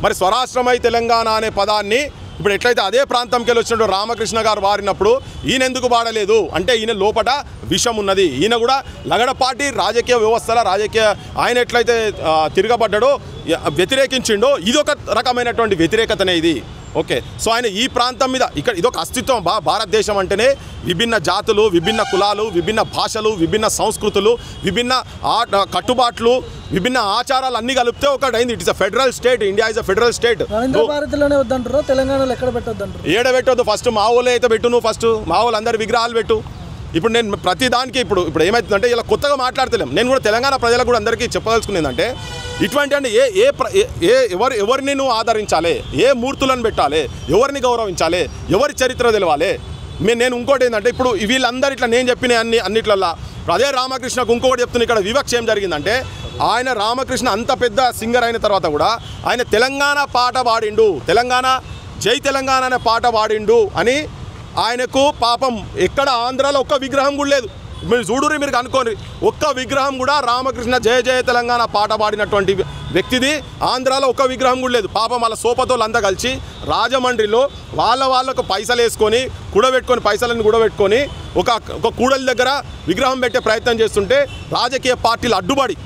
మరి స్వరాష్ట్రమై తెలంగాణ అనే పదాన్ని ఇప్పుడు ఎట్లయితే అదే ప్రాంతంకి వెళ్ళి వచ్చినట్టు రామకృష్ణ గారు వారినప్పుడు ఈయన ఎందుకు వాడలేదు అంటే ఈయన లోపట విషం ఉన్నది. ఈయన కూడా లగడపాటి రాజకీయ వ్యవస్థల ఆయన ఎట్లయితే తిరగబడ్డాడో వ్యతిరేకించిండో ఇదొక రకమైనటువంటి వ్యతిరేకతనే ఇది. ఓకే, సో ఆయన ఈ ప్రాంతం మీద ఇక్కడ ఇదొక అస్తిత్వం. భారతదేశం అంటేనే విభిన్న జాతులు, విభిన్న కులాలు, విభిన్న భాషలు, విభిన్న సంస్కృతులు, విభిన్న కట్టుబాట్లు, విభిన్న ఆచారాలు అన్నీ కలిపితే ఒకటైంది. It is a federal state. India is a federal state. ఏడ పెట్టొద్దు. ఫస్ట్ మా ఊళ్ళో అయితే పెట్టు. నువ్వు ఫస్ట్ మా వాళ్ళు అందరి విగ్రహాలు పెట్టు. ఇప్పుడు నేను ప్రతి దానికి ఇప్పుడు ఏమవుతుందంటే ఇలా కొత్తగా మాట్లాడతలేం. నేను కూడా తెలంగాణ ప్రజలకు కూడా అందరికీ చెప్పదలుచుకునేదంటే ఇటువంటి అంటే ఎవరిని నువ్వు ఆదరించాలి, ఏ మూర్తులను పెట్టాలి, ఎవరిని గౌరవించాలి, ఎవరి చరిత్ర తెలవాలి. నేను ఇంకోటి ఏంటంటే ఇప్పుడు వీళ్ళందరూ ఇట్లా నేను చెప్పిన అన్నిట్లల్లా అదే రామకృష్ణకు ఇంకొకటి చెప్తున్నా. ఇక్కడ వివక్ష ఏం జరిగిందంటే ఆయన రామకృష్ణ అంత పెద్ద సింగర్ అయిన తర్వాత కూడా ఆయన తెలంగాణ పాట పాడిండు, తెలంగాణ జై తెలంగాణ అనే పాట పాడిండు అని ఆయనకు పాపం ఎక్కడ ఆంధ్రాలో ఒక్క విగ్రహం కూడా లేదు. మీరు చూడురి, మీరు కనుక్కోండి, ఒక్క విగ్రహం కూడా రామకృష్ణ జయ జయ తెలంగాణ పాట పాడినటువంటి వ్యక్తిది ఆంధ్రాలో ఒక్క విగ్రహం కూడా లేదు. పాపం వాళ్ళ సోపతోళ్ళు అంతా కలిసి రాజమండ్రిలో వాళ్ళకు పైసలు వేసుకొని పైసలను కూడబెట్టుకొని ఒక కూడలి దగ్గర విగ్రహం పెట్టే ప్రయత్నం చేస్తుంటే రాజకీయ పార్టీలు అడ్డుపడి